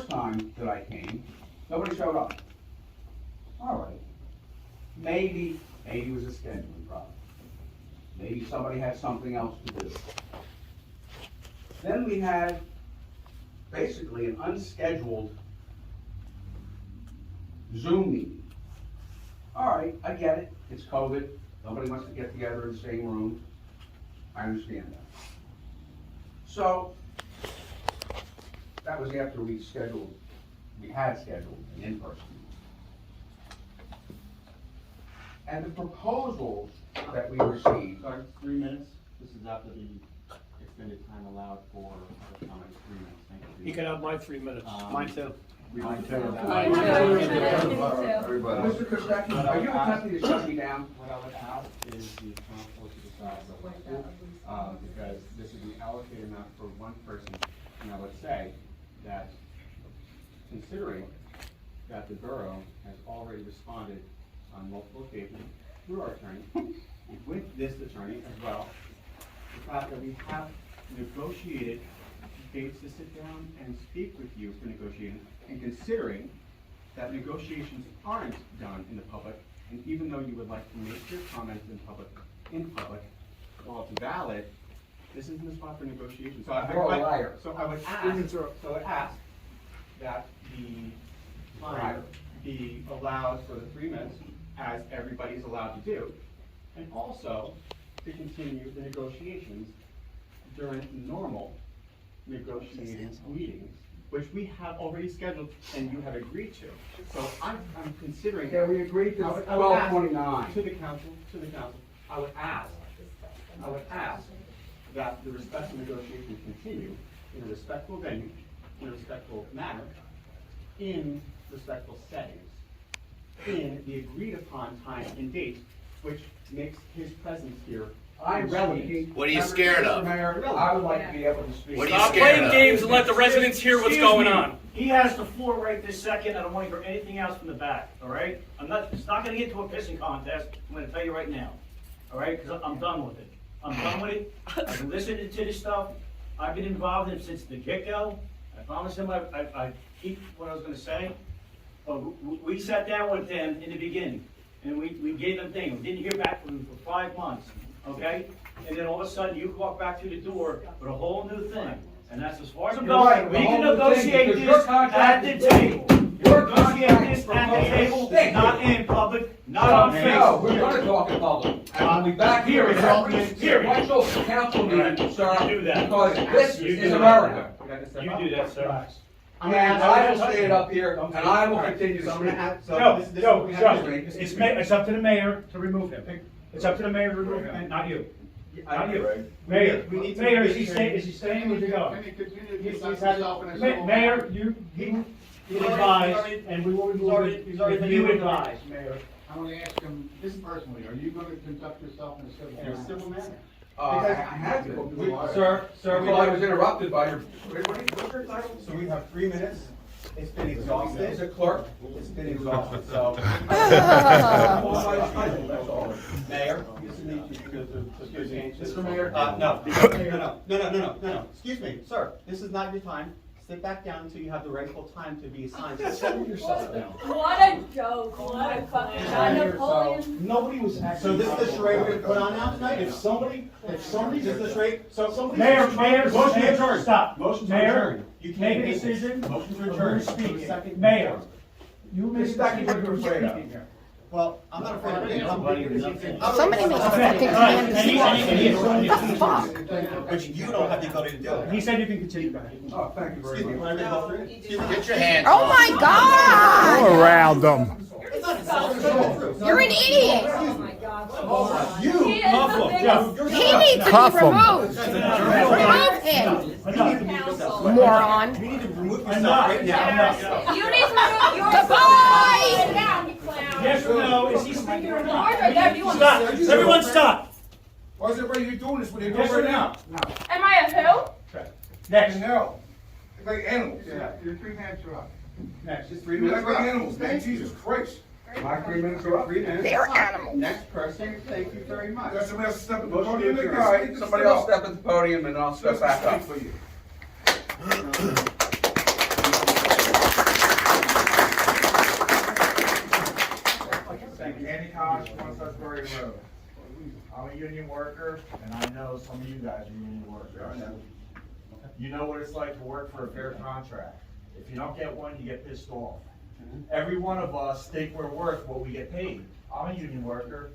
first time that I came, nobody showed up. All right. Maybe it was a scheduling problem. Maybe somebody had something else to do. Then we had basically an unscheduled Zoom meeting. All right, I get it. It's COVID. Nobody wants to get together in the same room. I understand that. So, that was after we had scheduled an in-person meeting. And the proposals that we received. Sorry, 3 minutes. This is after the extended time allowed for the comments, 3 minutes. Thank you. You can have my 3 minutes. Mine too. Mine too. Mr. Kostecki, are you attempting to shut me down? What I would ask is the council to decide because this is the allocated amount for one person. And I would say that considering that the borough has already responded on multiple occasions through our attorney, with this attorney as well, the fact that we have negotiated dates to sit down and speak with you for negotiating, and considering that negotiations aren't done in the public, and even though you would like to make your comments in public, while it's valid, this isn't the spot for negotiation. So I would ask that the time be allowed for the 3 minutes, as everybody's allowed to do, and also to continue the negotiations during normal negotiating meetings, which we have already scheduled and you have agreed to. So I'm considering. Yeah, we agreed to 12:29. To the council, I would ask that the respectful negotiations continue in a respectful venue, in a respectful manner, in respectful settings, in the agreed upon time and date, which makes his presence here irrelevant. What are you scared of? Mayor, I would like to be able to speak. What are you Stop scared playing of? games and let the residents hear what's going on. He has the floor right this second. I don't want to hear anything else from the back, all right? It's not gonna get to a pissing contest. I'm gonna tell you right now, all right? Because I'm done with it. I'm done with it. I've been listening to this stuff. I've been involved in it since the get-go. I promised him I'd keep what I was gonna say. But we sat down with them in the beginning, and we gave them things. We didn't hear back from them for 5 months, okay? And then all of a sudden, you walk back through the door with a whole new thing. And that's as far as I'm You're right, going. the We can whole new thing, negotiate because your this contract at is the table. Your Negotiate contract this at the table, Thank you. not in public, not on No, Facebook. we're gonna talk in public, and I'll be back here Period. every Period. sequential council meeting, sir, You do that. because this You is do America. You do that, sir. And I will stand up here, and I will continue to speak. Joe, it's up to the mayor to remove him. It's up to the mayor to remove him, and not you. Not you. Mayor, is he staying or is he going? Mayor, you advise, and we will remove it if you advise, Mayor. I want to ask him, this personally, are you going to conduct yourself in a civil manner? I had to. Sir, Well, I was interrupted by your, what's your title? So we have 3 minutes. It's been exhausted. Is it clerk? It's been exhausted, so. Mayor, Mr. Mayor? No. Excuse me, sir, this is not your time. Sit back down until you have the rightful time to be assigned. Settle yourself down. What a joke, what a fucking Napoleon. Nobody was actually. So this is the charade we're gonna put on now tonight? If somebody, this is the charade, so somebody. Mayor, Motion to adjourn. stop. Motion to Mayor, adjourn. You can't make a make decision. Motion to Who's adjourn. speaking? Mayor, you make a Exactly what you're decision. afraid of. Well, I'm not afraid of it. Somebody make a fucking command What the fuck? But you don't have the ability to do it. He said you can continue. Oh, thank you very Excuse me, much. when I read all three? Excuse me. Get your hands Oh off. my God! Go around them. It's not insulting. You're an idiot. Oh my God. You, He is the biggest. He needs to Cuff be 'em. removed. Remove him, Council. moron. You need to remove yourself right now. You need to remove your. Goodbye. Sit down, you clown. Yes or no, is he speaking or not? Right there, if you want to- Stop, everyone stop. Why is everybody doing this when they're Yes or no? Am I a who? Next, No. It's like animals. Your 3 minutes are up. next. Just 3 You're minutes. like animals, man, Jesus Christ. My 3 minutes are up. 3 minutes. They're animals. Next person, thank you very much. Got somebody else stepping the Motion podium, to adjourn. guy. Somebody else step at the podium and I'll step back up. For you. Josh, One Sudbury Road. I'm a union worker, and I know some of you guys are union workers. You know what it's like to work for a fair contract. If you don't get one, you get pissed off. Every one of us think we're worth what we get paid. I'm a union worker.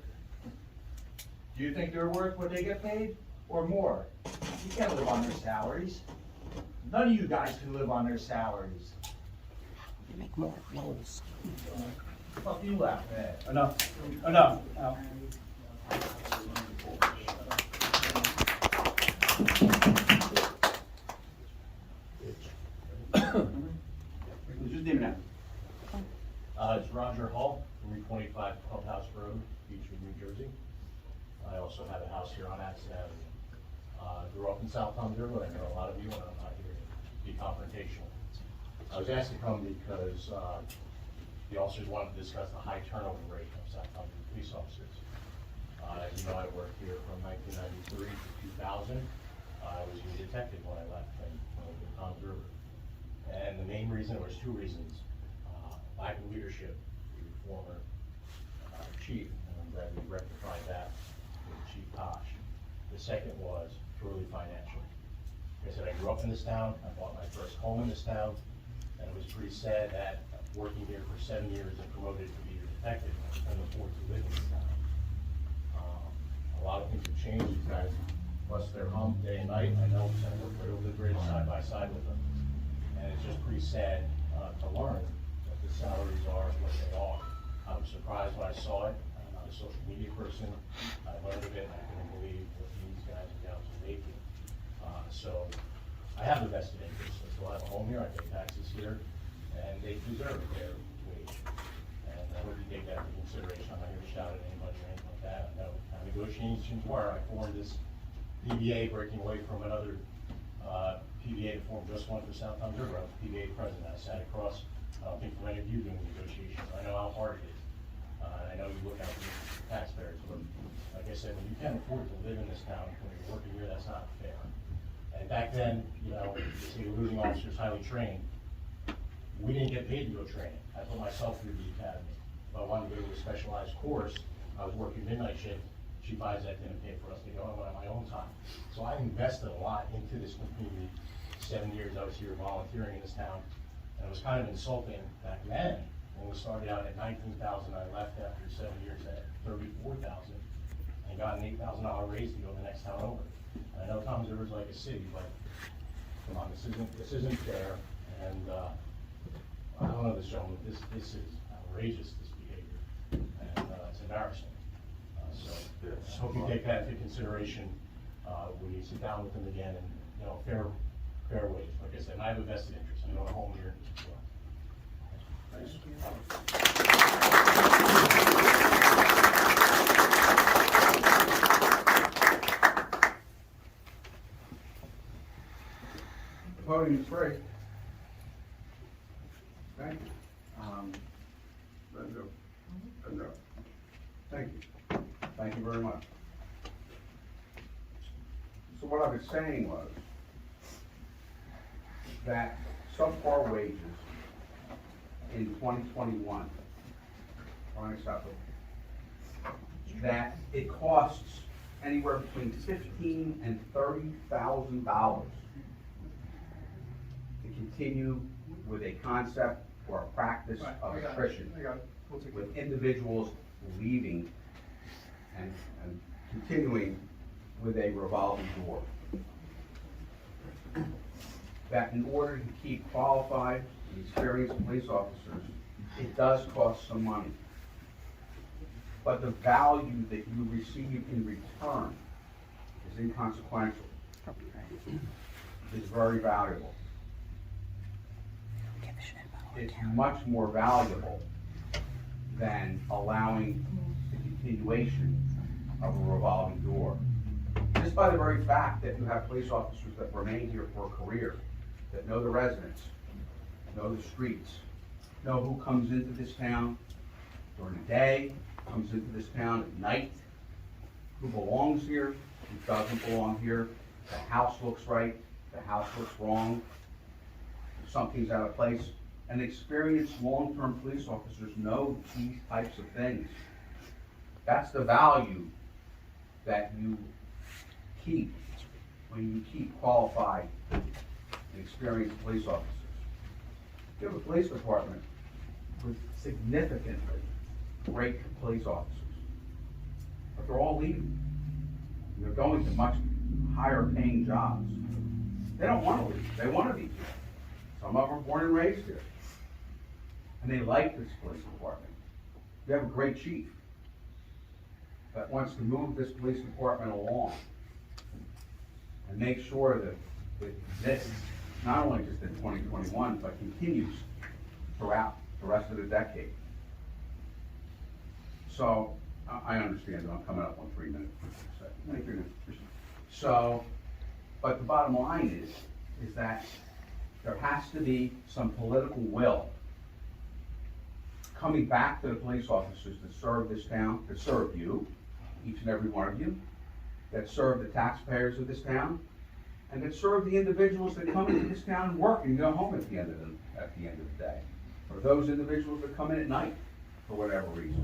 Do you think they're worth what they get paid, or more? You can't live on their salaries. None of you guys can live on their salaries. Make more rolls. What do you laugh at? Enough, enough. Al. Just name it now. It's Roger Hall, 325 Clubhouse Road, Beechwood, New Jersey. I also have a house here on Addison Avenue. Grew up in South Tom's River, I know a lot of you, and I'm not here to be confrontational. I was asked to come because the officers wanted to discuss the high turnover rate of South Tom's River police officers. You know, I worked here from 1993 to 2000. I was a detective when I left and went to Tom's River. And the main reason, there was two reasons. Lack of leadership, the former chief, and I'm glad we rectified that with Chief Tosh. The second was purely financial. Like I said, I grew up in this town, I bought my first home in this town, and it was pretty sad that working here for 7 years and promoted to be a detective, I couldn't afford to live in this town. A lot of things have changed, these guys bust their hump day and night, I know, because I work very liberated side by side with them. And it's just pretty sad to learn that the salaries are what they are. I was surprised when I saw it. I'm not a social media person. I learned of it, and I couldn't believe what these guys are down to making. So I have a vested interest. I still have a home here, I pay taxes here, and they deserve their wage. And I hope you take that into consideration. I'm not here to shout at anybody or anything like that. I know how negotiations were. I formed this PBA, breaking away from another PBA to form just one for South Tom's River. I was PBA president. I sat across, I don't think for any of you doing negotiations. I know how hard it is. I know you look out for the taxpayers, but like I said, when you can't afford to live in this town, when you're working here, that's not fair. And back then, you know, you see we're losing officers highly trained. We didn't get paid to go training. I put myself through the academy. If I wanted to go to a specialized course, I was working midnight shift. Chief Isaac didn't pay for us to go. I went on my own time. So I invested a lot into this community. 7 years I was here volunteering in this town, and it was kind of insulting back then. When we started out at 19,000, I left after 7 years at 34,000, and got an $8,000 raise to go the next town over. And I know Tom's River's like a city, but come on, this isn't fair. And I don't know this gentleman. This is outrageous, this behavior, and it's embarrassing. So hope you take that into consideration when you sit down with them again, and you know, fair wage. Like I said, and I have a vested interest. I own a home here as well. The podium is free. Thank you. Thank you. Thank you very much. So what I was saying was that subpar wages in 2021 are unacceptable. That it costs anywhere between $15,000 and $30,000 to continue with a concept or a practice of attrition, with individuals leaving and continuing with a revolving door. That in order to keep qualified and experienced police officers, it does cost some money. But the value that you receive in return is inconsequential. It's very valuable. It's much more valuable than allowing the continuation of a revolving door. Just by the very fact that you have police officers that remain here for a career, that know the residents, know the streets, know who comes into this town during the day, comes into this town at night, who belongs here, who doesn't belong here, the house looks right, the house looks wrong, something's out of place. And experienced long-term police officers know these types of things. That's the value that you keep when you keep qualified and experienced police officers. You have a police department with significantly great police officers, but they're all leaving. They're going to much higher paying jobs. They don't want to leave, they want to be here. Some of them are born and raised here. And they like this police department. You have a great chief that wants to move this police department along and make sure that it exists, not only just in 2021, but continues throughout the rest of the decade. So, I understand that I'm coming up on 3 minutes. So, but the bottom line is that there has to be some political will coming back to the police officers that serve this town, that serve you, each and every one of you, that serve the taxpayers of this town, and that serve the individuals that come into this town and work and go home at the end of the day, or those individuals that come in at night for whatever reason.